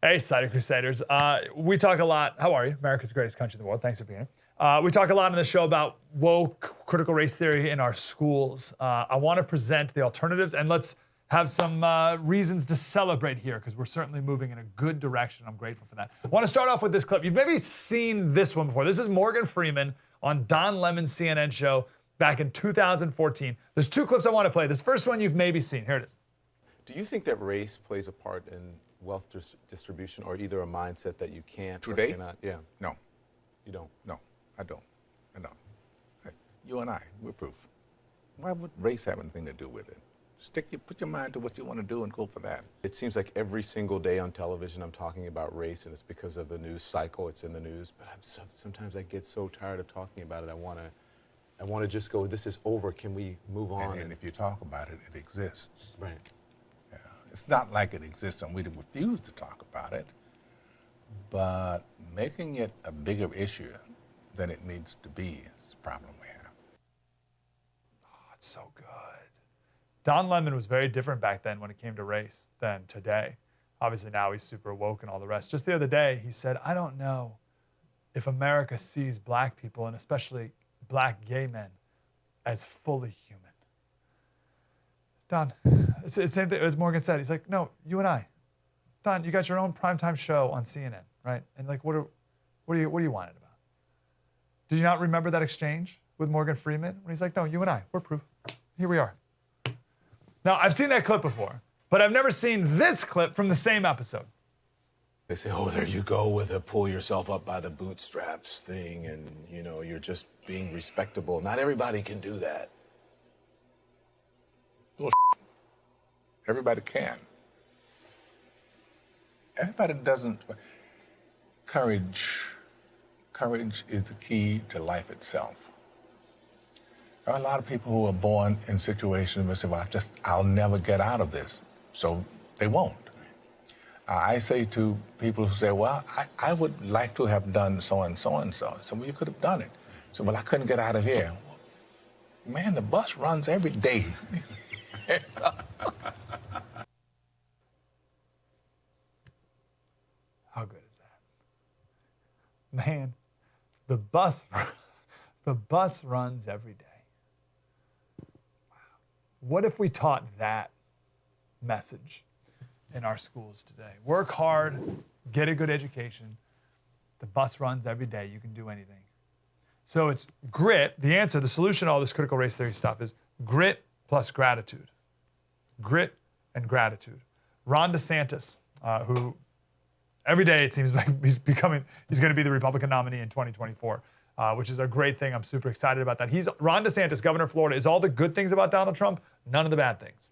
Hey, Slater Crusaders. We talk a lot. How are you? America's greatest country in the world. Thanks for being here. We talk a lot on the show about woke critical race theory in our schools. I want to present the alternatives, and let's have some reasons to celebrate here, because we're certainly moving in a good direction. I'm grateful for that. I want to start off with this clip. You've maybe seen this one before. This is Morgan Freeman on Don Lemon's CNN show back in 2014. There's two clips I want to play. This first one you've maybe seen. Here it is. Do you think that race plays a part in wealth distribution, or either a mindset that you can't Today? or cannot? Yeah. No, You don't? no, I don't. Hey, you and I, we're proof. Why would race have anything to do with it? Put your mind to what you want to do and go for that. It seems like every single day on television I'm talking about race, and it's because of the news cycle. It's in the news, but sometimes I get so tired of talking about it. I want to just go, this is over. Can we move on? And if you talk about it, it exists. Right. Yeah. It's not like it exists and we refuse to talk about it, but making it a bigger issue than it needs to be is the problem we have. Oh, it's so good. Don Lemon was very different back then when it came to race than today. Obviously now he's super woke and all the rest. Just the other day, he said, I don't know if America sees black people, and especially black gay men, as fully human. Don, it's the same thing as Morgan said. He's like, no, you and I. Don, you got your own primetime show on CNN, right? And like, what are you whining about? Did you not remember that exchange with Morgan Freeman? When he's like, no, you and I, we're proof. Here we are. Now, I've seen that clip before, but I've never seen this clip from the same episode. They say, oh, there you go with a pull yourself up by the bootstraps thing, and, you know, you're just being respectable. Not everybody can do that. Well, everybody can. Everybody doesn't. Courage is the key to life itself. There are a lot of people who are born in situations where they say, well, I'll never get out of this. So they won't. I say to people who say, well, I would like to have done so and so and so. So, well, you could have done it. So, well, I couldn't get out of here. Man, the bus runs every day. How good is that? Man, the bus runs every day. Wow. What if we taught that message in our schools today? Work hard, get a good education. The bus runs every day. You can do anything. So it's grit. The answer, the solution to all this critical race theory stuff is grit plus gratitude. Grit and gratitude. Ron DeSantis, who every day it seems like he's going to be the Republican nominee in 2024, which is a great thing. I'm super excited about that. Ron DeSantis, governor of Florida, is all the good things about Donald Trump, none of the bad things.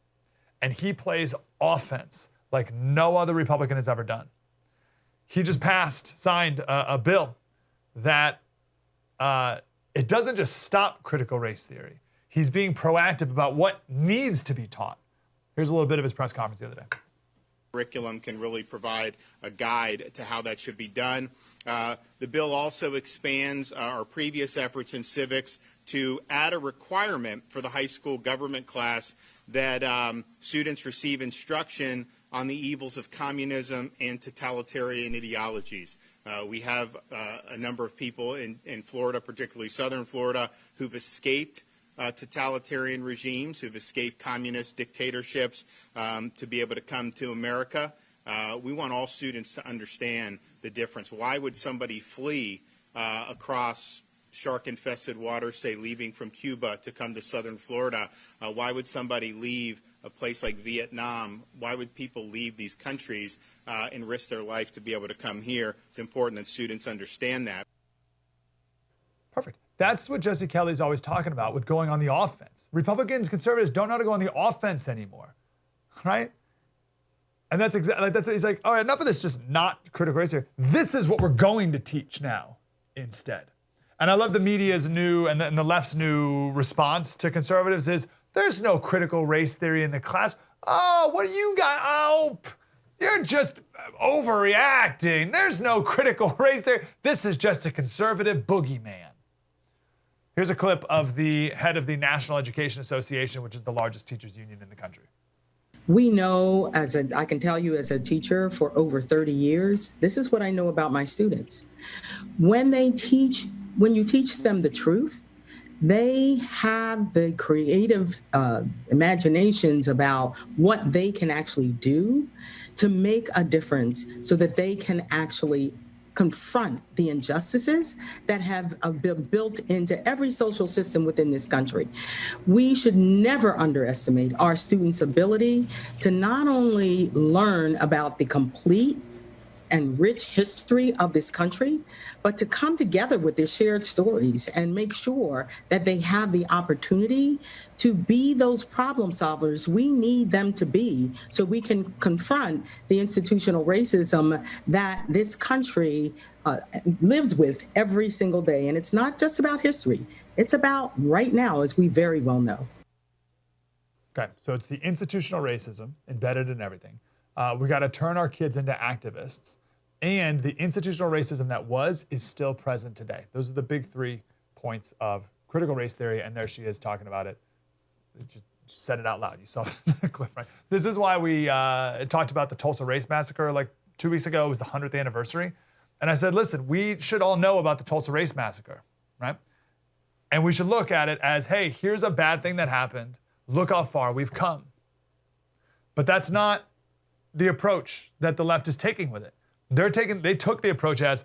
And he plays offense like no other Republican has ever done. He just signed a bill that it doesn't just stop critical race theory. He's being proactive about what needs to be taught. Here's a little bit of his press conference the other day. Curriculum can really provide a guide to how that should be done. The bill also expands our previous efforts in civics to add a requirement for the high school government class that students receive instruction on the evils of communism and totalitarian ideologies. We have a number of people in Florida, particularly southern Florida, who've escaped totalitarian regimes, who've escaped communist dictatorships to be able to come to America. We want all students to understand the difference. Why would somebody flee across shark-infested waters, say leaving from Cuba to come to southern Florida? Why would somebody leave a place like Vietnam? Why would people leave these countries and risk their life to be able to come here? It's important that students understand that. Perfect. That's what Jesse Kelly's always talking about with going on the offense. Republicans, conservatives don't know how to go on the offense anymore, right? And that's exactly, that's what he's like, all right, enough of this just not critical race here. This is what we're going to teach now instead. And I love the media's new and the left's new response to conservatives is, there's no critical race theory in the class. Oh, what do you got? Oh, you're just overreacting. There's no critical race theory. This is just a conservative boogeyman. Here's a clip of the head of the National Education Association, which is the largest teachers union in the country. We know, I can tell you as a teacher for over 30 years, this is what I know about my students. When you teach them the truth, they have the creative imaginations about what they can actually do to make a difference so that they can actually confront the injustices that have been built into every social system within this country. We should never underestimate our students' ability to not only learn about the complete and rich history of this country, but to come together with their shared stories and make sure that they have the opportunity to be those problem solvers we need them to be so we can confront the institutional racism that this country lives with every single day. And it's not just about history. It's about right now, as we very well know. Okay, so it's the institutional racism embedded in everything. We got to turn our kids into activists. And the institutional racism that is still present today. Those are the big 3 points of critical race theory, and there she is talking about it. Just said it out loud. You saw the clip, right? This is why we talked about the Tulsa Race Massacre like 2 weeks ago. It was the 100th anniversary. And I said, listen, we should all know about the Tulsa Race Massacre, right? And we should look at it as, hey, here's a bad thing that happened. Look how far we've come. But that's not the approach that the left is taking with it. They took the approach as,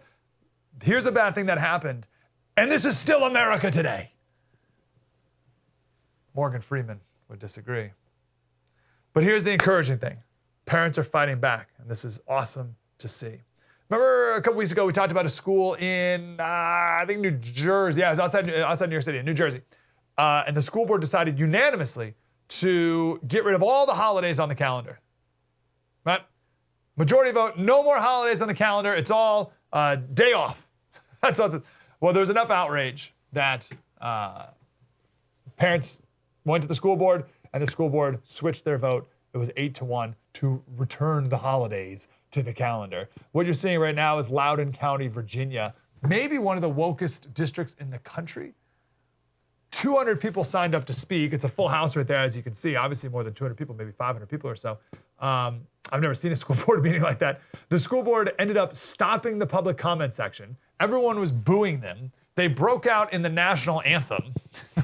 here's a bad thing that happened, and this is still America today. Morgan Freeman would disagree. But here's the encouraging thing. Parents are fighting back, and this is awesome to see. Remember a couple weeks ago, we talked about a school in, I think New Jersey. Yeah, it was outside New York City, in New Jersey. And the school board decided unanimously to get rid of all the holidays on the calendar, right? Majority vote, no more holidays on the calendar. It's all day off. That's all it says. Well, there was enough outrage that parents went to the school board, and the school board switched their vote. It was 8-1 to return the holidays to the calendar. What you're seeing right now is Loudoun County, Virginia, maybe one of the wokest districts in the country. 200 people signed up to speak. It's a full house right there, as you can see. Obviously more than 200 people, maybe 500 people or so. I've never seen a school board meeting like that. The school board ended up stopping the public comment section. Everyone was booing them. They broke out in the national anthem,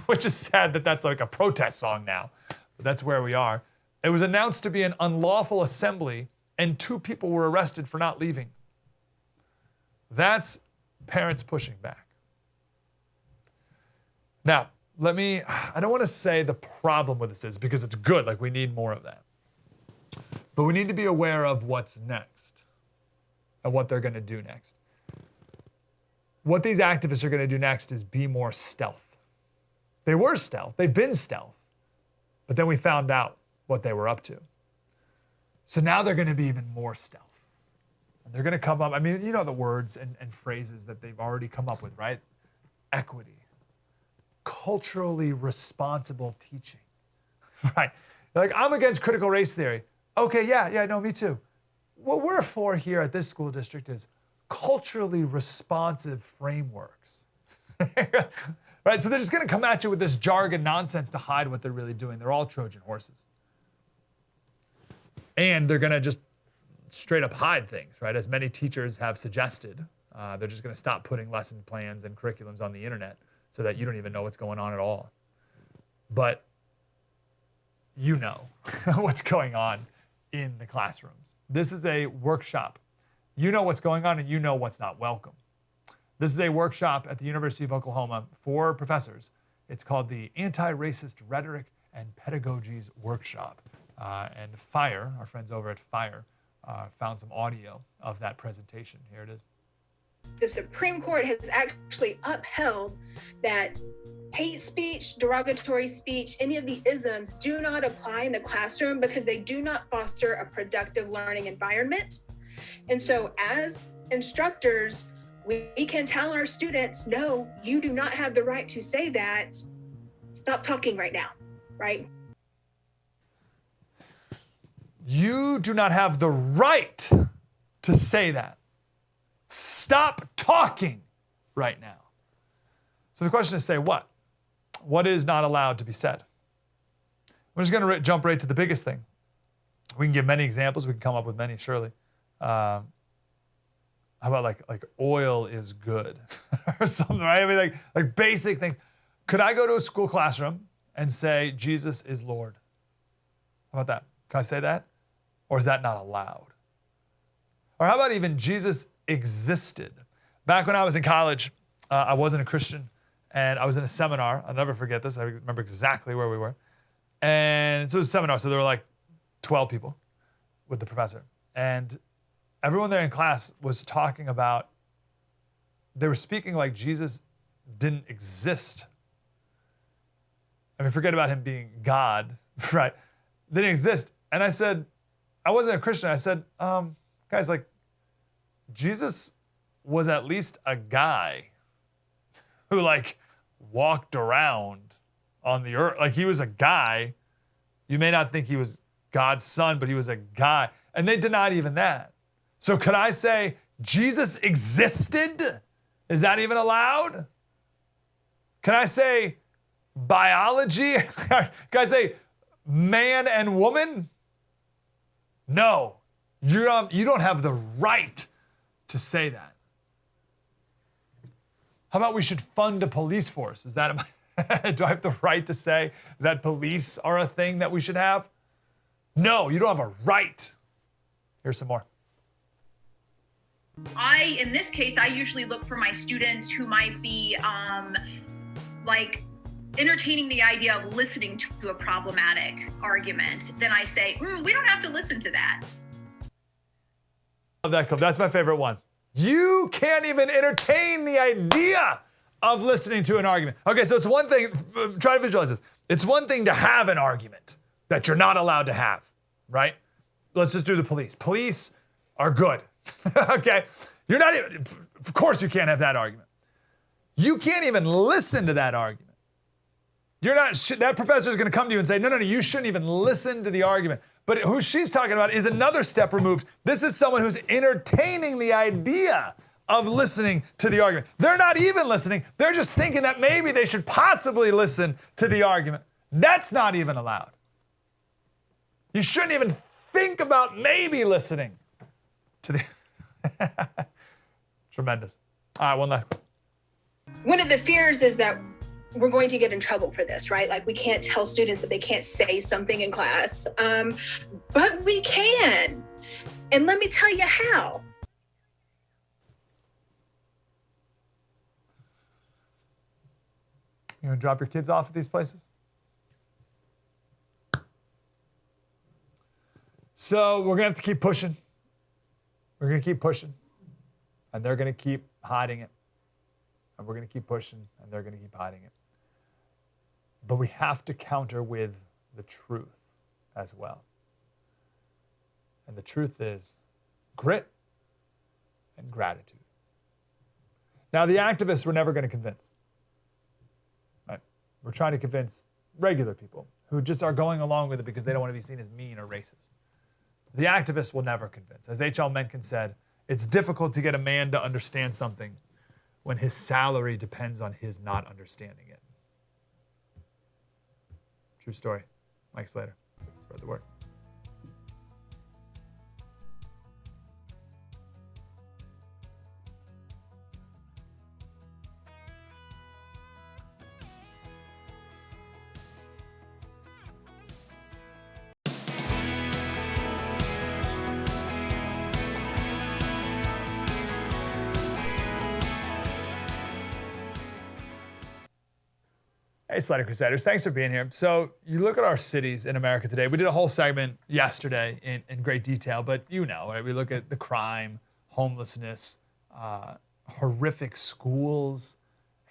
which is sad that that's like a protest song now. But that's where we are. It was announced to be an unlawful assembly, and 2 people were arrested for not leaving. That's parents pushing back. Now, I don't want to say the problem with this is, because it's good, like we need more of that. But we need to be aware of what's next and what they're going to do next. What these activists are going to do next is be more stealth. They were stealth. They've been stealth. But then we found out what they were up to. So now they're going to be even more stealth. And they're going to come up, I mean, you know the words and phrases that they've already come up with, right? Equity. Culturally responsible teaching, right? Like, I'm against critical race theory. Okay, yeah, no, me too. What we're for here at this school district is culturally responsive frameworks, right? So they're just gonna come at you with this jargon nonsense to hide what they're really doing. They're all Trojan horses. And they're gonna just straight up hide things, right? As many teachers have suggested, they're just gonna stop putting lesson plans and curriculums on the internet so that you don't even know what's going on at all. But you know what's going on in the classrooms. This is a workshop. You know what's going on, and you know what's not welcome. This is a workshop at the University of Oklahoma for professors. It's called the Anti-Racist Rhetoric and Pedagogies Workshop. And FIRE, our friends over at FIRE, found some audio of that presentation. Here it is. The Supreme Court has actually upheld that hate speech, derogatory speech, any of the isms do not apply in the classroom because they do not foster a productive learning environment. And so as instructors, we can tell our students, no, you do not have the right to say that. Stop talking right now, right? You do not have the right to say that. Stop talking right now. So the question is, say what? What is not allowed to be said? I'm just going to jump right to the biggest thing. We can give many examples. We can come up with many, surely. How about like oil is good or something, right? I mean, like basic things. Could I go to a school classroom and say, Jesus is Lord? How about that? Can I say that? Or is that not allowed? Or how about even Jesus existed? Back when I was in college, I wasn't a Christian, and I was in a seminar. I'll never forget this. I remember exactly where we were. And so it was a seminar, so there were like 12 people with the professor. And everyone there in class was talking about, they were speaking like Jesus didn't exist. I mean, forget about him being God, right? Didn't exist. And I said, I wasn't a Christian. I said, guys, like, Jesus was at least a guy who like walked around on the earth. Like, he was a guy. You may not think he was God's son, but he was a guy. And they denied even that. So could I say Jesus existed? Is that even allowed? Can I say biology? Can I say man and woman? No, you don't have the right to say that. How about we should fund a police force? Is that, do I have the right to say that police are a thing that we should have? No, you don't have a right. Here's some more. In this case, I usually look for my students who might be like entertaining the idea of listening to a problematic argument. Then I say, we don't have to listen to that. Love that clip. That's my favorite one. You can't even entertain the idea of listening to an argument. Okay, so it's one thing, try to visualize this. It's one thing to have an argument that you're not allowed to have, right? Let's just do the police. Police are good, okay? You're not even, of course you can't have that argument. You can't even listen to that argument. You're not, that professor is gonna come to you and say, no, you shouldn't even listen to the argument. But who she's talking about is another step removed. This is someone who's entertaining the idea of listening to the argument. They're not even listening. They're just thinking that maybe they should possibly listen to the argument. That's not even allowed. You shouldn't even think about maybe listening to the... Tremendous. All right, one last clip. One of the fears is that we're going to get in trouble for this, right? Like, we can't tell students that they can't say something in class, but we can. And let me tell you how. You gonna drop your kids off at these places? So we're gonna have to keep pushing. We're gonna keep pushing. And they're gonna keep hiding it. And we're gonna keep pushing, and they're gonna keep hiding it. But we have to counter with the truth as well. And the truth is grit and gratitude. Now, the activists we're never going to convince. Right? We're trying to convince regular people who just are going along with it because they don't want to be seen as mean or racist. The activists will never convince. As H.L. Mencken said, it's difficult to get a man to understand something when his salary depends on his not understanding it. True story. Mike Slater. Spread the word. Hey, Slater Crusaders, thanks for being here. So you look at our cities in America today. We did a whole segment yesterday in great detail, but you know, right? We look at the crime, homelessness, horrific schools.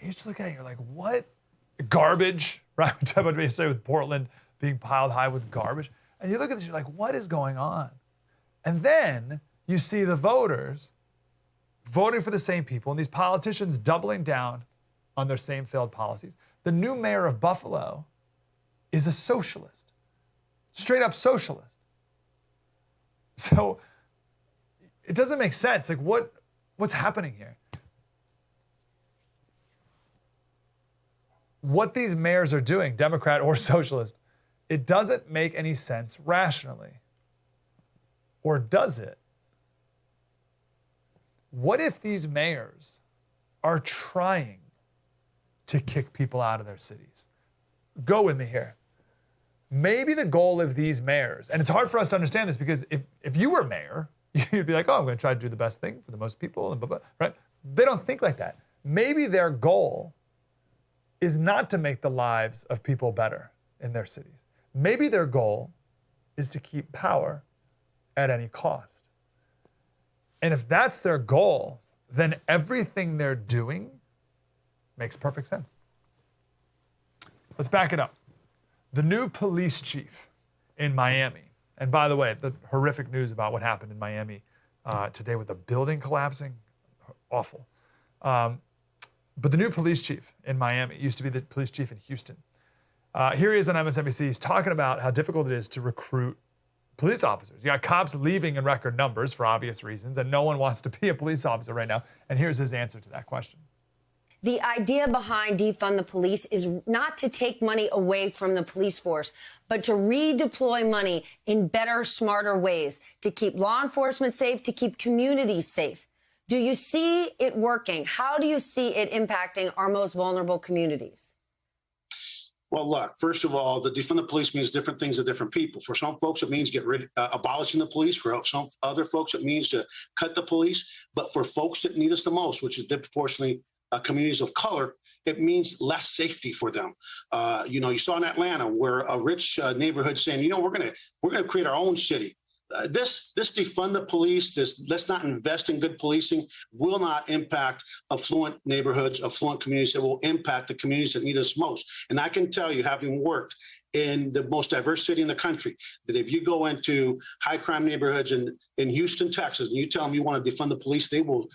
And you just look at it and you're like, what? Garbage, right? We talked about yesterday with Portland being piled high with garbage. And you look at this, you're like, what is going on? And then you see the voters voting for the same people and these politicians doubling down on their same failed policies. The new mayor of Buffalo is a socialist, straight up socialist. So it doesn't make sense. Like, what's happening here? What these mayors are doing, Democrat or socialist, it doesn't make any sense rationally. Or does it? What if these mayors are trying to kick people out of their cities? Go with me here. Maybe the goal of these mayors, and it's hard for us to understand this because if you were mayor, you'd be like, oh, I'm going to try to do the best thing for the most people, and blah, blah, right? They don't think like that. Maybe their goal is not to make the lives of people better in their cities. Maybe their goal is to keep power at any cost. And if that's their goal, then everything they're doing makes perfect sense. Let's back it up. The new police chief in Miami, and by the way, the horrific news about what happened in Miami today with the building collapsing, awful. But the new police chief in Miami used to be the police chief in Houston. Here he is on MSNBC. He's talking about how difficult it is to recruit police officers. You got cops leaving in record numbers for obvious reasons, and no one wants to be a police officer right now. And here's his answer to that question. The idea behind defund the police is not to take money away from the police force, but to redeploy money in better, smarter ways to keep law enforcement safe, to keep communities safe. Do you see it working? How do you see it impacting our most vulnerable communities? Well, look, first of all, the defund the police means different things to different people. For some folks, it means abolishing the police. For some other folks, it means to cut the police. But for folks that need us the most, which is disproportionately communities of color, it means less safety for them. You saw in Atlanta where a rich neighborhood saying, we're going to create our own city. This defund the police, let's not invest in good policing, will not impact affluent neighborhoods, affluent communities. It will impact the communities that need us most. And I can tell you, having worked in the most diverse city in the country, that if you go into high crime neighborhoods in Houston, Texas, and you tell them you want to defund the police, they will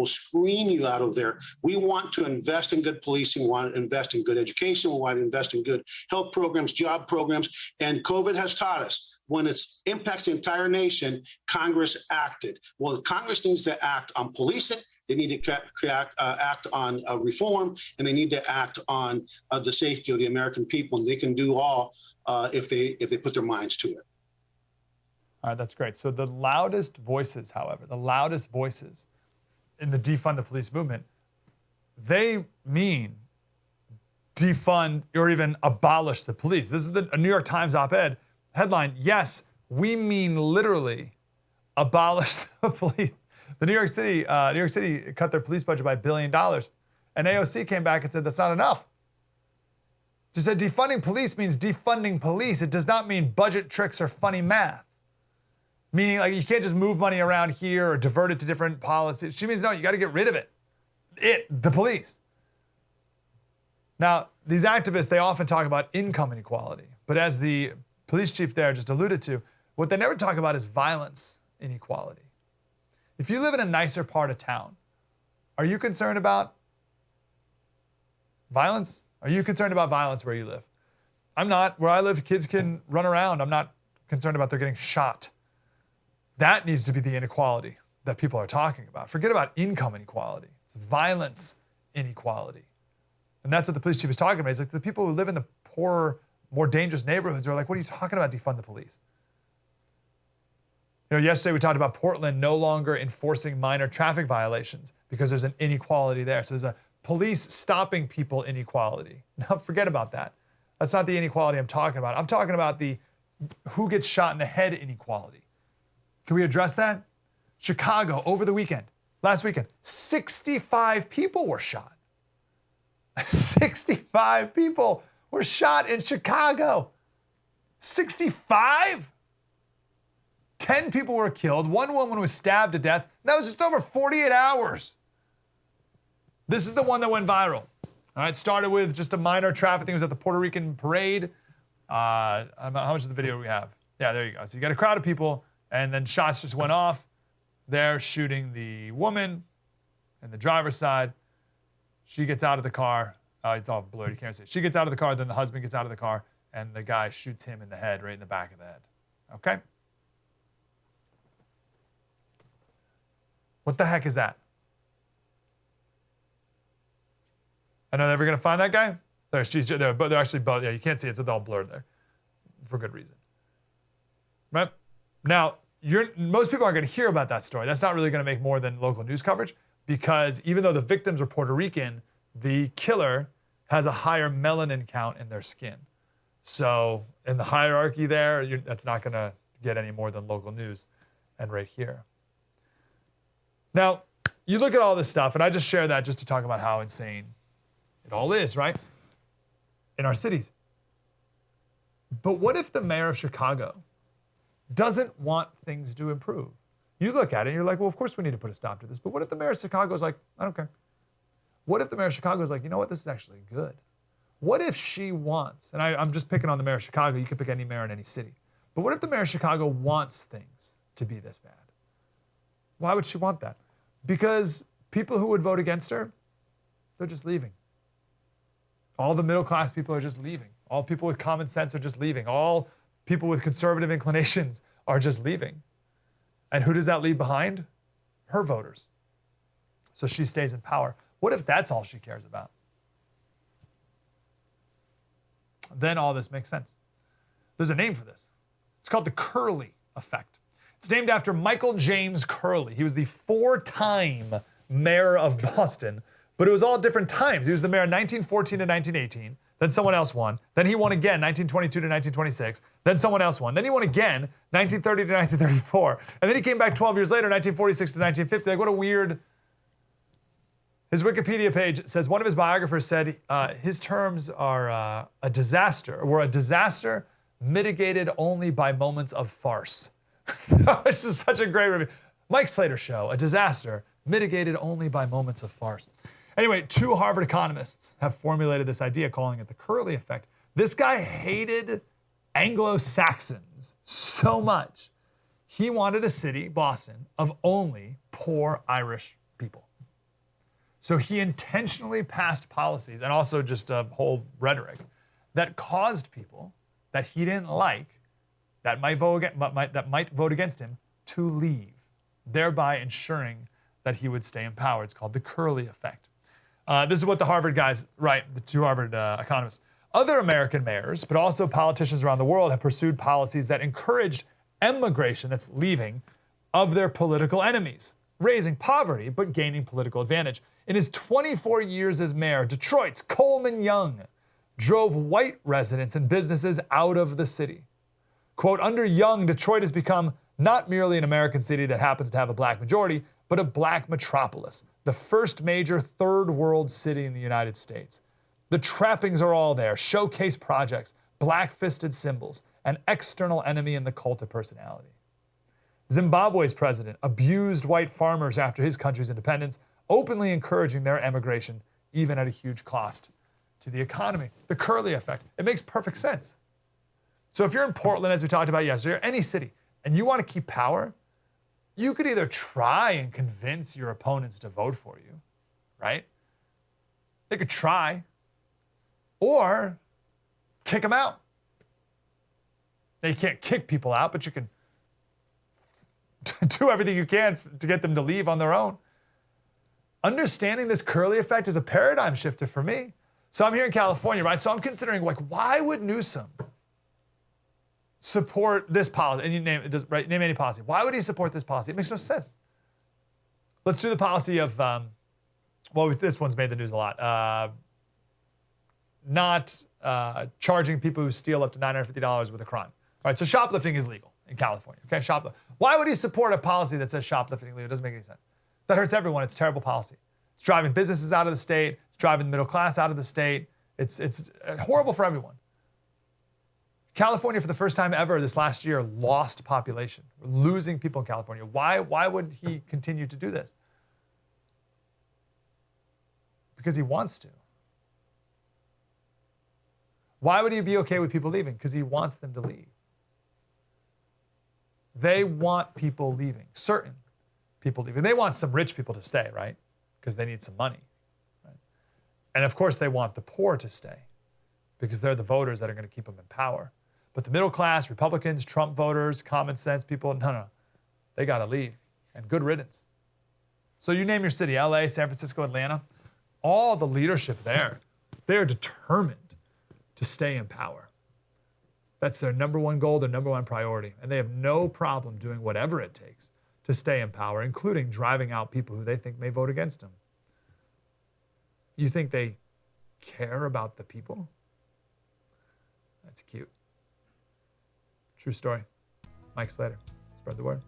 screen you out of there. We want to invest in good policing. We want to invest in good education. We want to invest in good health programs, job programs. And COVID has taught us, when it impacts the entire nation, Congress acted. Well, Congress needs to act on policing. They need to act on reform, and they need to act on the safety of the American people. And they can do all if they put their minds to it. All right, that's great. So the loudest voices, however, in the defund the police movement, they mean defund or even abolish the police. This is a New York Times op-ed headline. Yes, we mean literally abolish the police. The New York City cut their police budget by $1 billion. And AOC came back and said that's not enough. She said defunding police means defunding police. It does not mean budget tricks or funny math. Meaning, like, you can't just move money around here or divert it to different policies. She means, no, you got to get rid of it. The police. Now, these activists, they often talk about income inequality. But as the police chief there just alluded to, what they never talk about is violence inequality. If you live in a nicer part of town, are you concerned about violence? Are you concerned about violence where you live? I'm not. Where I live, kids can run around. I'm not concerned about them getting shot. That needs to be the inequality that people are talking about. Forget about income inequality. It's violence inequality. And that's what the police chief is talking about. He's like, the people who live in the poorer, more dangerous neighborhoods are like, what are you talking about, defund the police? Yesterday we talked about Portland no longer enforcing minor traffic violations because there's an inequality there. So there's a police stopping people inequality. Now forget about that. That's not the inequality I'm talking about. I'm talking about the who gets shot in the head inequality. Can we address that? Chicago over the weekend, last weekend, 65 people were shot. 65 people were shot in Chicago. 65? 10 people were killed. One woman was stabbed to death. That was just over 48 hours. This is the one that went viral. All right, started with just a minor traffic thing. It was at the Puerto Rican parade. How much of the video do we have? Yeah, there you go. So you got a crowd of people, and then shots just went off. They're shooting the woman in the driver's side. She gets out of the car. It's all blurred. You can't see it. She gets out of the car. Then the husband gets out of the car, and the guy shoots him in the head, right in the back of the head. Okay? What the heck is that? I know they're never going to find that guy. They're actually both. Yeah, you can't see it. It's all blurred there for good reason. Right? Now, most people aren't going to hear about that story. That's not really going to make more than local news coverage, because even though the victims were Puerto Rican, the killer has a higher melanin count in their skin. So in the hierarchy there, that's not going to get any more than local news. And right here. Now, you look at all this stuff, and I just share that just to talk about how insane it all is, right? In our cities. But what if the mayor of Chicago doesn't want things to improve? You look at it and you're like, well, of course we need to put a stop to this. But what if the mayor of Chicago is like, I don't care. What if the mayor of Chicago is like, you know what, this is actually good? What if she wants, and I'm just picking on the mayor of Chicago, you could pick any mayor in any city. But what if the mayor of Chicago wants things to be this bad? Why would she want that? Because people who would vote against her, they're just leaving. All the middle class people are just leaving. All people with common sense are just leaving. All people with conservative inclinations are just leaving. And who does that leave behind? Her voters. So she stays in power. What if that's all she cares about? Then all this makes sense. There's a name for this. It's called the CURLEY effect. It's named after Michael James Curley. He was the 4-time mayor of Boston, but it was all different times. He was the mayor in 1914 to 1918. Then someone else won. Then he won again, 1922 to 1926. Then someone else won. Then he won again, 1930 to 1934. And then he came back 12 years later, 1946 to 1950. Like, what a weird... His Wikipedia page says one of his biographers said his terms are a disaster, were a disaster mitigated only by moments of farce. This is such a great review. Mike Slater show, a disaster mitigated only by moments of farce. Anyway, 2 Harvard economists have formulated this idea, calling it the Curley effect. This guy hated Anglo-Saxons so much, he wanted a city, Boston, of only poor Irish people. So he intentionally passed policies and also just a whole rhetoric that caused people that he didn't like, that might vote against him, to leave, thereby ensuring that he would stay in power. It's called the Curley effect. This is what the Harvard guys write, the 2 Harvard economists. Other American mayors, but also politicians around the world, have pursued policies that encouraged emigration, that's leaving, of their political enemies, raising poverty but gaining political advantage. In his 24 years as mayor, Detroit's Coleman Young drove white residents and businesses out of the city. Quote, under Young, Detroit has become not merely an American city that happens to have a black majority, but a black metropolis, the first major third world city in the United States. The trappings are all there, showcase projects, black-fisted symbols, an external enemy in the cult of personality. Zimbabwe's president abused white farmers after his country's independence, openly encouraging their emigration, even at a huge cost to the economy. The Curley effect. It makes perfect sense. So if you're in Portland, as we talked about yesterday, or any city, and you want to keep power, you could either try and convince your opponents to vote for you, right? They could try, or kick them out. Now, you can't kick people out, but you can do everything you can to get them to leave on their own. Understanding this Curley effect is a paradigm shifter for me. So I'm here in California, right? So I'm considering, like, why would Newsom support this policy? And you name it, right? Name any policy. Why would he support this policy? It makes no sense. Let's do the policy of, well, this one's made the news a lot. Not charging people who steal up to $950 with a crime. All right, so shoplifting is legal in California, okay? Shoplifting. Why would he support a policy that says shoplifting is legal? It doesn't make any sense. That hurts everyone. It's a terrible policy. It's driving businesses out of the state. It's driving the middle class out of the state. It's horrible for everyone. California, for the first time ever this last year, lost population. We're losing people in California. Why would he continue to do this? Because he wants to. Why would he be okay with people leaving? Because he wants them to leave. They want people leaving, certain people leaving. They want some rich people to stay, right? Because they need some money. Right? And of course, they want the poor to stay because they're the voters that are going to keep them in power. But the middle class, Republicans, Trump voters, common sense people, no. They got to leave. And good riddance. So you name your city, LA, San Francisco, Atlanta, all the leadership there, they're determined to stay in power. That's their number one goal, their number one priority. And they have no problem doing whatever it takes to stay in power, including driving out people who they think may vote against them. You think they care about the people? That's cute. True story. Mike Slater. Spread the word.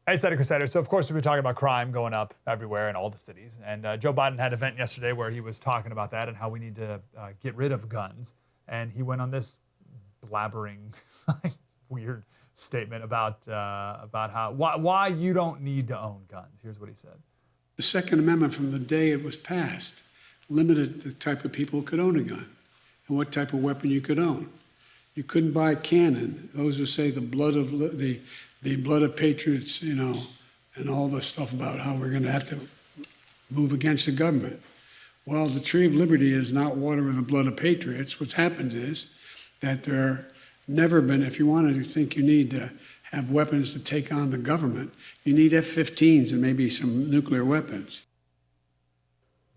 Hey, Senator Crusader. So, of course, we've been talking about crime going up everywhere in all the cities. And Joe Biden had an event yesterday where he was talking about that and how we need to get rid of guns. And he went on this blabbering, weird statement about why you don't need to own guns. Here's what he said. The Second Amendment, from the day it was passed, limited the type of people who could own a gun and what type of weapon you could own. You couldn't buy a cannon. Those who say the blood of patriots, you know, and all the stuff about how we're going to have to move against the government. Well, the tree of liberty is not water with the blood of patriots. What's happened is that there never been, if you wanted to think you need to have weapons to take on the government, you need F-15s and maybe some nuclear weapons.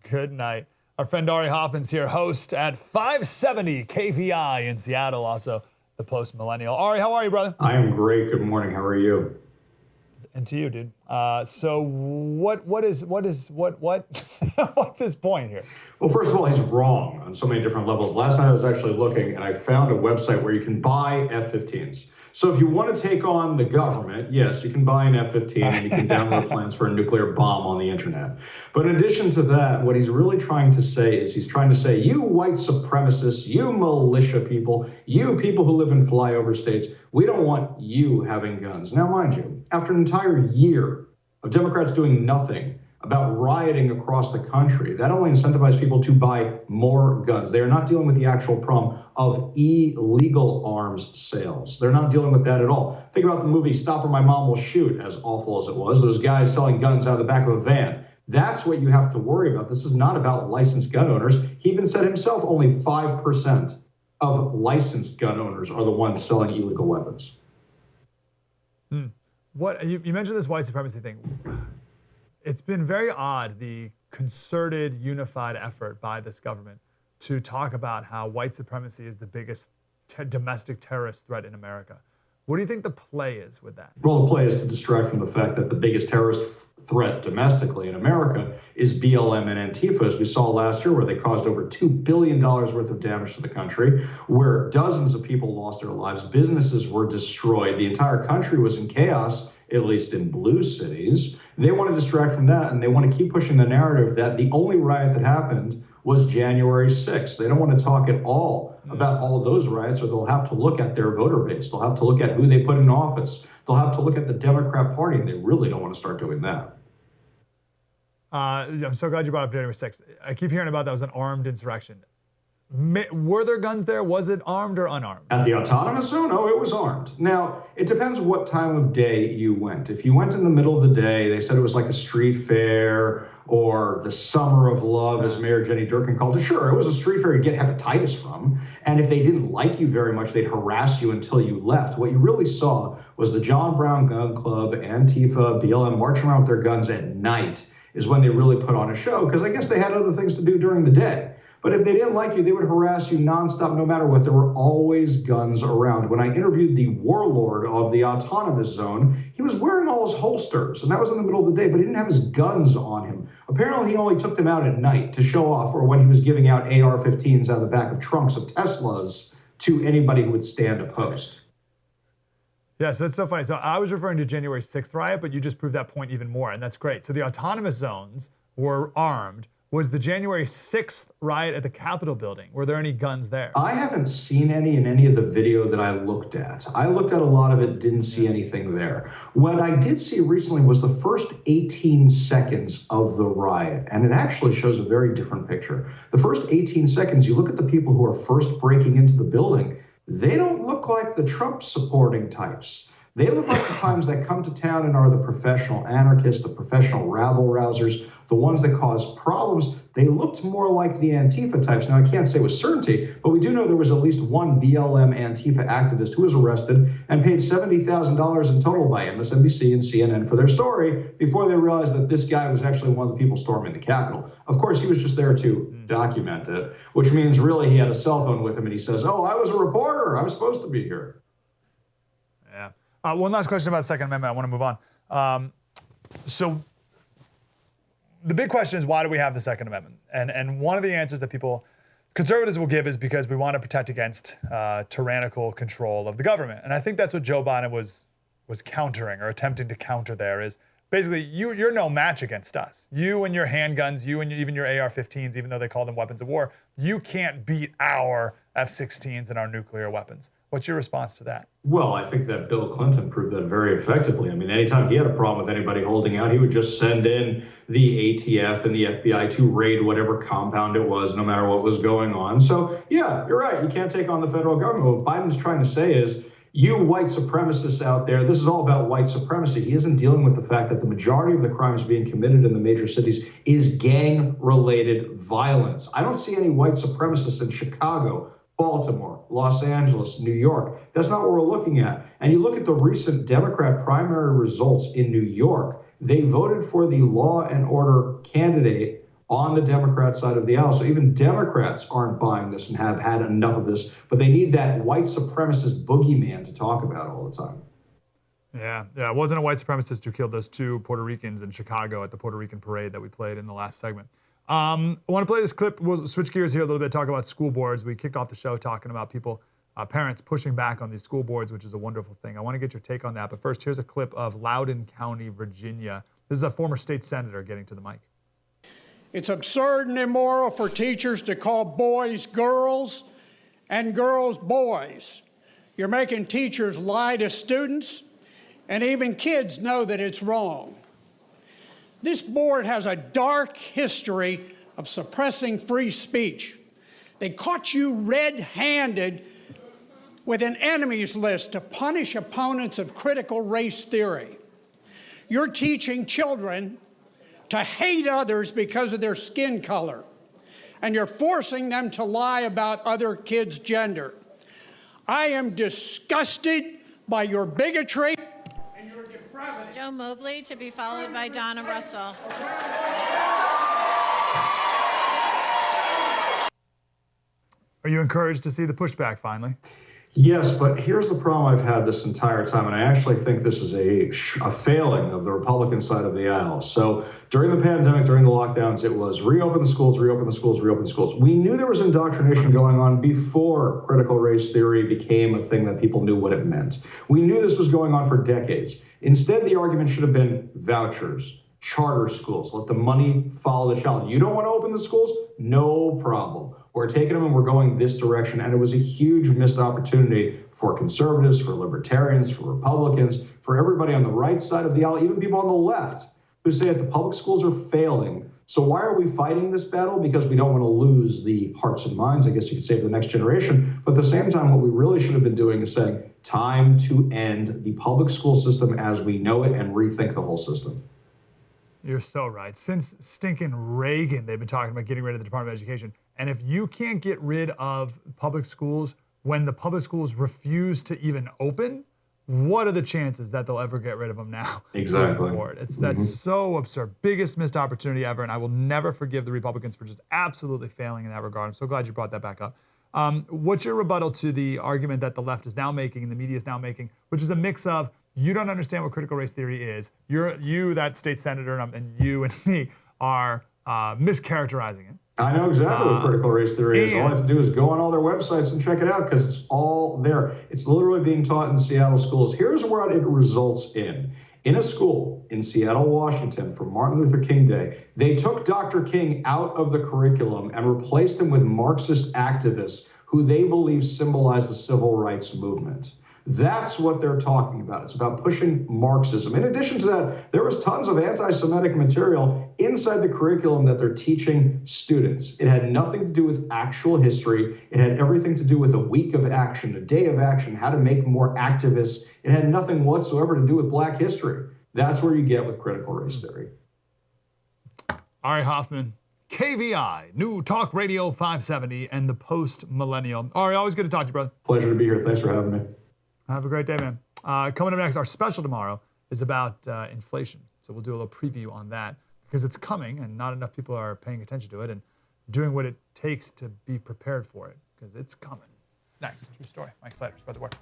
Good night. Our friend Ari Hoffman's here, host at 570 KVI in Seattle, also the Post Millennial. Ari, how are you, brother? I am great. Good morning. How are you? And to you, dude. So what's his point here? Well, first of all, he's wrong on so many different levels. Last night I was actually looking and I found a website where you can buy F-15s. So if you want to take on the government, yes, you can buy an F-15 and you can download plans for a nuclear bomb on the internet. But in addition to that, what he's really trying to say is he's trying to say, you white supremacists, you militia people, you people who live in flyover states, we don't want you having guns. Now, mind you, after an entire year of Democrats doing nothing about rioting across the country, that only incentivized people to buy more guns. They are not dealing with the actual problem of illegal arms sales. They're not dealing with that at all. Think about the movie Stop or My Mom Will Shoot, as awful as it was. Those guys selling guns out of the back of a van. That's what you have to worry about. This is not about licensed gun owners. He even said himself only 5% of licensed gun owners are the ones selling illegal weapons. What you mentioned this white supremacy thing. It's been very odd, the concerted, unified effort by this government to talk about how white supremacy is the biggest domestic terrorist threat in America. What do you think the play is with that? Well, the play is to distract from the fact that the biggest terrorist threat domestically in America is BLM and Antifa, as we saw last year, where they caused over $2 billion worth of damage to the country, where dozens of people lost their lives, businesses were destroyed, the entire country was in chaos, at least in blue cities. They want to distract from that, and they want to keep pushing the narrative that the only riot that happened was January 6th. They don't want to talk at all about all of those riots, or they'll have to look at their voter base. They'll have to look at who they put in office. They'll have to look at the Democrat Party, and they really don't want to start doing that. I'm so glad you brought up January 6th. I keep hearing about that was an armed insurrection. Were there guns there? Was it armed or unarmed? At the autonomous zone? Oh, it was armed. Now, it depends what time of day you went. If you went in the middle of the day, they said it was like a street fair or the summer of love, as Mayor Jenny Durkin called it. Sure, it was a street fair you'd get hepatitis from. And if they didn't like you very much, they'd harass you until you left. What you really saw was the John Brown Gun Club, Antifa, BLM marching around with their guns at night is when they really put on a show, because I guess they had other things to do during the day. But if they didn't like you, they would harass you nonstop, no matter what. There were always guns around. When I interviewed the warlord of the autonomous zone, he was wearing all his holsters, and that was in the middle of the day, but he didn't have his guns on him. Apparently, he only took them out at night to show off, or when he was giving out AR-15s out of the back of trunks of Teslas to anybody who would stand a post. Yeah, so it's so funny. So I was referring to January 6th riot, but you just proved that point even more, and that's great. So the autonomous zones were armed. Was the January 6th riot at the Capitol building? Were there any guns there? I haven't seen any in any of the video that I looked at. I looked at a lot of it, didn't see anything there. What I did see recently was the first 18 seconds of the riot, and it actually shows a very different picture. The first 18 seconds, you look at the people who are first breaking into the building, they don't look like the Trump supporting types. They look like the times that come to town and are the professional anarchists, the professional rabble-rousers, the ones that cause problems. They looked more like the Antifa types. Now, I can't say with certainty, but we do know there was at least one BLM Antifa activist who was arrested and paid $70,000 in total by MSNBC and CNN for their story before they realized that this guy was actually one of the people storming the Capitol. Of course, he was just there to document it, which means really he had a cell phone with him and he says, oh, I was a reporter. I was supposed to be here. Yeah. One last question about the Second Amendment. I want to move on. So the big question is, why do we have the Second Amendment? And one of the answers that conservatives will give is because we want to protect against tyrannical control of the government. And I think that's what Joe Biden was countering or attempting to counter there is basically you're no match against us. You and your handguns, you and even your AR-15s, even though they call them weapons of war, you can't beat our F-16s and our nuclear weapons. What's your response to that? Well, I think that Bill Clinton proved that very effectively. I mean, anytime he had a problem with anybody holding out, he would just send in the ATF and the FBI to raid whatever compound it was, no matter what was going on. So, yeah, you're right. You can't take on the federal government. What Biden's trying to say is, you white supremacists out there, this is all about white supremacy. He isn't dealing with the fact that the majority of the crimes being committed in the major cities is gang-related violence. I don't see any white supremacists in Chicago, Baltimore, Los Angeles, New York. That's not what we're looking at. And you look at the recent Democrat primary results in New York, they voted for the law and order candidate on the Democrat side of the aisle. So even Democrats aren't buying this and have had enough of this, but they need that white supremacist boogeyman to talk about all the time. Yeah, it wasn't a white supremacist who killed those two Puerto Ricans in Chicago at the Puerto Rican parade that we played in the last segment. I want to play this clip. We'll switch gears here a little bit, talk about school boards. We kicked off the show talking about people, parents pushing back on these school boards, which is a wonderful thing. I want to get your take on that. But first, here's a clip of Loudoun County, Virginia. This is a former state senator getting to the mic. It's absurd and immoral for teachers to call boys girls and girls boys. You're making teachers lie to students, and even kids know that it's wrong. This board has a dark history of suppressing free speech. They caught you red-handed with an enemies list to punish opponents of critical race theory. You're teaching children to hate others because of their skin color, and you're forcing them to lie about other kids' gender. I am disgusted by your bigotry and your depravity. Joe Mobley, to be followed by Donna Russell. Are you encouraged to see the pushback finally? Yes, but here's the problem I've had this entire time, and I actually think this is a failing of the Republican side of the aisle. So during the pandemic, during the lockdowns, it was reopen the schools, reopen the schools, reopen the schools. We knew there was indoctrination going on before critical race theory became a thing that people knew what it meant. We knew this was going on for decades. Instead, the argument should have been vouchers, charter schools, let the money follow the child. You don't want to open the schools? No problem. We're taking them and we're going this direction. And it was a huge missed opportunity for conservatives, for libertarians, for Republicans, for everybody on the right side of the aisle, even people on the left who say that the public schools are failing. So why are we fighting this battle? Because we don't want to lose the hearts and minds, I guess you could say, of the next generation. But at the same time, what we really should have been doing is saying, time to end the public school system as we know it and rethink the whole system. You're so right. Since stinking Reagan, they've been talking about getting rid of the Department of Education. And if you can't get rid of public schools when the public schools refuse to even open, what are the chances that they'll ever get rid of them now? Exactly. That's so absurd. Biggest missed opportunity ever. And I will never forgive the Republicans for just absolutely failing in that regard. I'm so glad you brought that back up. What's your rebuttal to the argument that the left is now making and the media is now making, which is a mix of, you don't understand what critical race theory is. You, that state senator, and you and me are mischaracterizing it. I know exactly what critical race theory is. All I have to do is go on all their websites and check it out because it's all there. It's literally being taught in Seattle schools. Here's what it results in. In a school in Seattle, Washington, for Martin Luther King Day, they took Dr. King out of the curriculum and replaced him with Marxist activists who they believe symbolize the civil rights movement. That's what they're talking about. It's about pushing Marxism. In addition to that, there was tons of anti-Semitic material inside the curriculum that they're teaching students. It had nothing to do with actual history. It had everything to do with a week of action, a day of action, how to make more activists. It had nothing whatsoever to do with Black history. That's where you get with critical race theory. Ari Hoffman, KVI, New Talk Radio 570, and the Post-Millennial. Ari, always good to talk to you, brother. Pleasure to be here. Thanks for having me. Have a great day, man. Coming up next, our special tomorrow is about inflation. So we'll do a little preview on that because it's coming and not enough people are paying attention to it and doing what it takes to be prepared for it because it's coming. It's next. True story. Mike Slater, spread the word.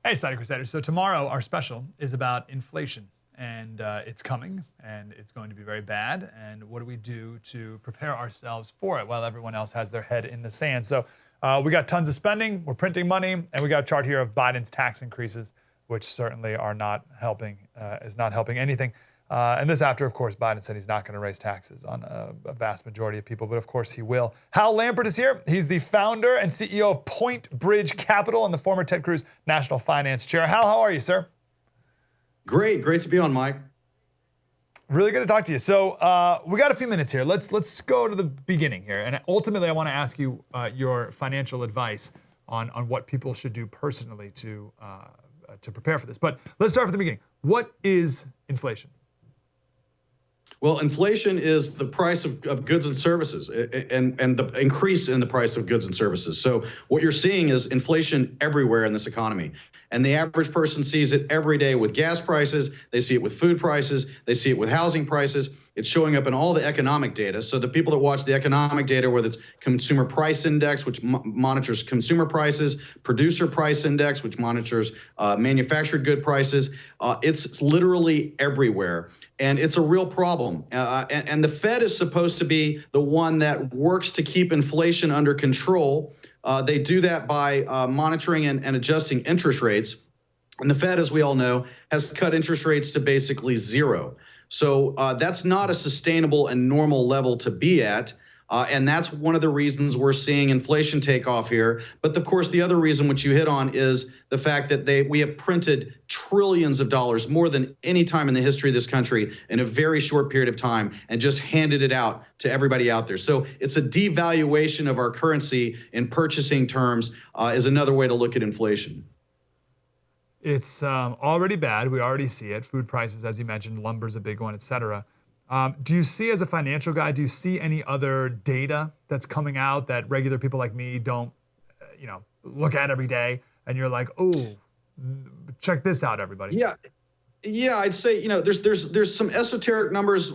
Hey, Slater Crusaders. So tomorrow, our special is about inflation, and it's coming, and it's going to be very bad, and what do we do to prepare ourselves for it while everyone else has their head in the sand? So we got tons of spending, we're printing money, and we got a chart here of Biden's tax increases, which certainly are not helping, is not helping anything. And this after, of course, Biden said he's not going to raise taxes on a vast majority of people, but of course he will. Hal Lampert is here. He's the founder and CEO of Point Bridge Capital and the former Ted Cruz National Finance Chair. Hal, how are you, sir? Great to be on, Mike. Really good to talk to you. So we got a few minutes here. Let's go to the beginning here. And ultimately, I want to ask you your financial advice on what people should do personally to prepare for this. But let's start from the beginning. What is inflation? Well, inflation is the price of goods and services and the increase in the price of goods and services. So what you're seeing is inflation everywhere in this economy. And the average person sees it every day with gas prices. They see it with food prices. They see it with housing prices. It's showing up in all the economic data. So the people that watch the economic data, whether it's consumer price index, which monitors consumer prices, producer price index, which monitors manufactured good prices, it's literally everywhere. And it's a real problem. And the Fed is supposed to be the one that works to keep inflation under control. They do that by monitoring and adjusting interest rates. And the Fed, as we all know, has cut interest rates to basically zero. So that's not a sustainable and normal level to be at. And that's one of the reasons we're seeing inflation take off here. But of course, the other reason which you hit on is the fact that we have printed trillions of dollars, more than any time in the history of this country, in a very short period of time, and just handed it out to everybody out there. So it's a devaluation of our currency in purchasing terms is another way to look at inflation. It's already bad. We already see it. Food prices, as you mentioned, lumber's a big one, et cetera. Do you see, as a financial guy, do you see any other data that's coming out that regular people like me don't, look at every day, and you're like, oh, check this out, everybody? Yeah, I'd say, there's some esoteric numbers.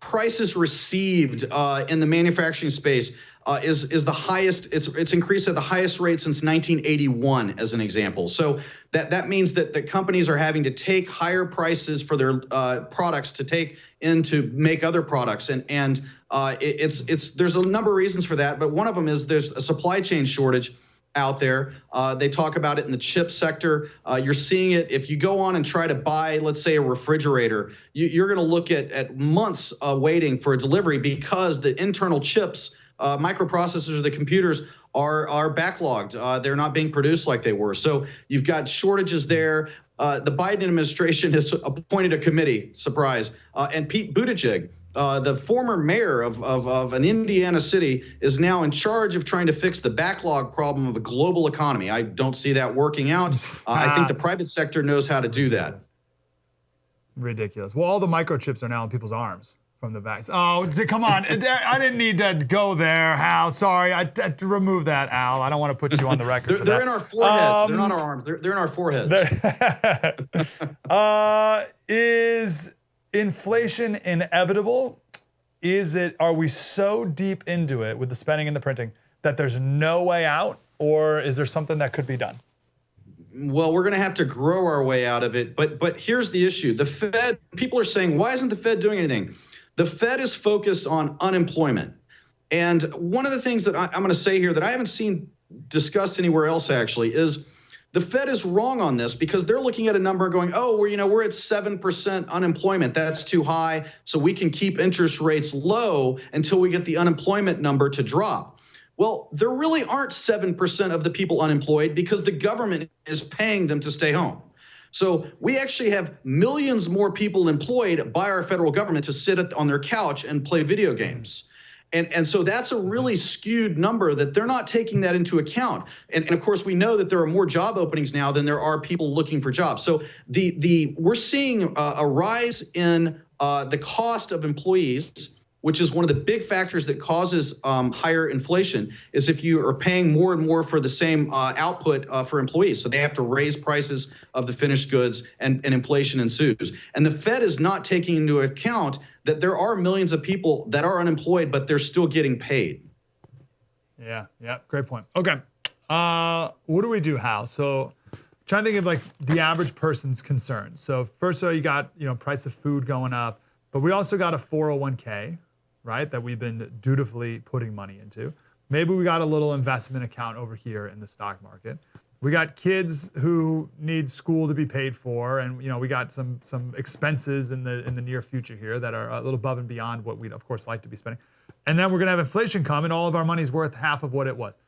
Prices received in the manufacturing space is the highest. It's increased at the highest rate since 1981, as an example. So that means that the companies are having to take higher prices for their products to take in to make other products, and there's a number of reasons for that, but one of them is there's a supply chain shortage out there. They talk about it in the chip sector. You're seeing it if you go on and try to buy, let's say, a refrigerator. You're going to look at months waiting for a delivery because the internal chips, microprocessors of the computers, are backlogged. They're not being produced like they were. So you've got shortages there. The Biden administration has appointed a committee, surprise, and Pete Buttigieg, the former mayor of an Indiana city, is now in charge of trying to fix the backlog problem of a global economy. I don't see that working out. I think the private sector knows how to do that. Ridiculous. Well, all the microchips are now in people's arms from the vaccine. Oh, come on. I didn't need to go there, Hal. Sorry. I remove that, Al. I don't want to put you on the record. They're in our foreheads. They're not our arms. They're in our foreheads. Is inflation inevitable? Are we so deep into it with the spending and the printing that there's no way out, or is there something that could be done? Well, we're going to have to grow our way out of it. But here's the issue. The Fed, people are saying, why isn't the Fed doing anything? The Fed is focused on unemployment. And one of the things that I'm going to say here that I haven't seen discussed anywhere else actually, is the Fed is wrong on this because they're looking at a number going, oh, we're at 7% unemployment. That's too high. So we can keep interest rates low until we get the unemployment number to drop. Well, there really aren't 7% of the people unemployed because the government is paying them to stay home. So we actually have millions more people employed by our federal government to sit on their couch and play video games. And so that's a really skewed number that they're not taking that into account. And of course, we know that there are more job openings now than there are people looking for jobs. So we're seeing a rise in the cost of employees, which is one of the big factors that causes higher inflation, is if you are paying more and more for the same output for employees. So they have to raise prices of the finished goods and inflation ensues. And the Fed is not taking into account that there are millions of people that are unemployed, but they're still getting paid. Yeah, great point. Okay, what do we do, Hal? So trying to think of like the average person's concerns. So first of all, you got, price of food going up, but we also got a 401k, right, that we've been dutifully putting money into. Maybe we got a little investment account over here in the stock market. We got kids who need school to be paid for, and we got some expenses in the near future here that are a little above and beyond what we'd of course like to be spending. And then we're gonna have inflation come, and all of our money's worth half of what it was.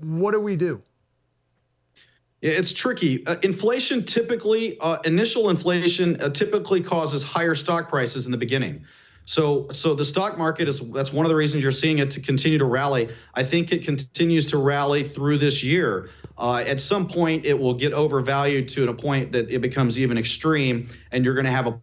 What do we do? Yeah, it's tricky. Inflation typically, initial inflation typically causes higher stock prices in the beginning. So the stock market that's one of the reasons you're seeing it to continue to rally. I think it continues to rally through this year. At some point, it will get overvalued to a point that it becomes even extreme, and you're going to have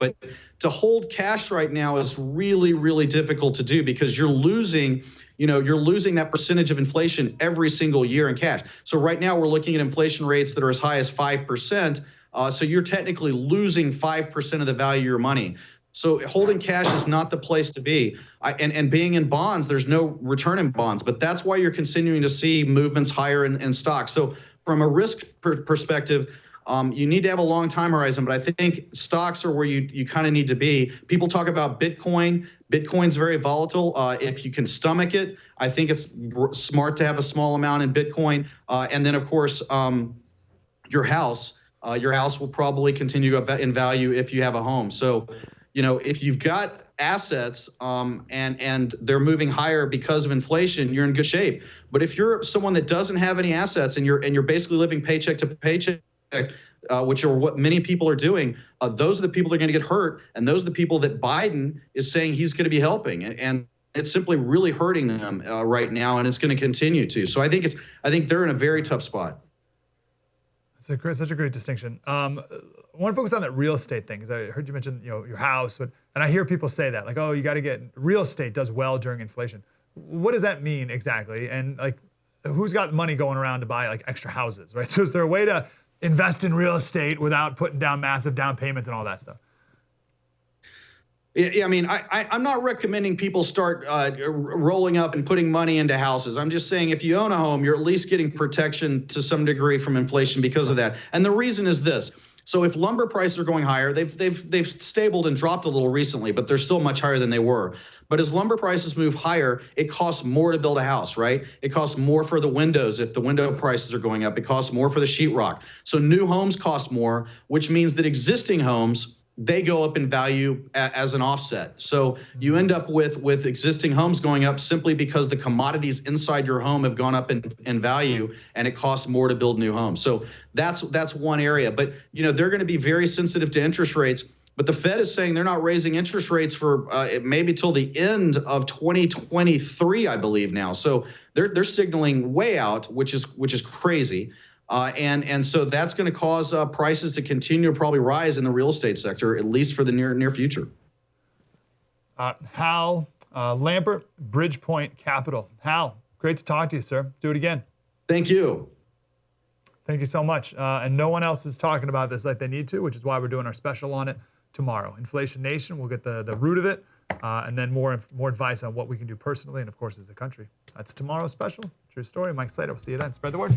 but to hold cash right now is really, really difficult to do because you're losing that percentage of inflation every single year in cash. So right now we're looking at inflation rates that are as high as 5%. So you're technically losing 5% of the value of your money. So holding cash is not the place to be. And being in bonds, there's no return in bonds, but that's why you're continuing to see movements higher in stocks. So from a risk perspective, you need to have a long time horizon, but I think stocks are where you kind of need to be. People talk about Bitcoin. Bitcoin's very volatile. If you can stomach it, I think it's smart to have a small amount in Bitcoin. And then, of course, your house will probably continue in value if you have a home. So, if you've got assets and they're moving higher because of inflation, you're in good shape. But if you're someone that doesn't have any assets and you're basically living paycheck to paycheck, which are what many people are doing, those are the people that are going to get hurt, and those are the people that Biden is saying he's going to be helping, and it's simply really hurting them right now, and it's going to continue to. So I think they're in a very tough spot. Such a great distinction. I want to focus on that real estate thing because I heard you mention your house, and I hear people say that like, oh, you got to get real estate does well during inflation. What does that mean exactly? And like, who's got money going around to buy like extra houses, right? So is there a way to invest in real estate without putting down massive down payments and all that stuff? Yeah, I mean, I'm not recommending people start rolling up and putting money into houses. I'm just saying if you own a home, you're at least getting protection to some degree from inflation because of that. And the reason is this. So if lumber prices are going higher, they've stabled and dropped a little recently, but they're still much higher than they were. But as lumber prices move higher, it costs more to build a house, right? It costs more for the windows if the window prices are going up. It costs more for the sheetrock. So new homes cost more, which means that existing homes, they go up in value as an offset. So you end up with existing homes going up simply because the commodities inside your home have gone up in value, and it costs more to build new homes. So that's one area. But they're going to be very sensitive to interest rates. But the Fed is saying they're not raising interest rates for maybe till the end of 2023, I believe now. So they're signaling way out, which is crazy. And so that's going to cause prices to continue to probably rise in the real estate sector, at least for the near future. Hal Lambert, Bridgepoint Capital. Hal, great to talk to you, sir. Do it again. Thank you. Thank you so much. And no one else is talking about this like they need to, which is why we're doing our special on it tomorrow. Inflation Nation, we'll get the root of it, and then more advice on what we can do personally and, of course, as a country. That's tomorrow's special. True story. Mike Slater. We'll see you then. Spread the word.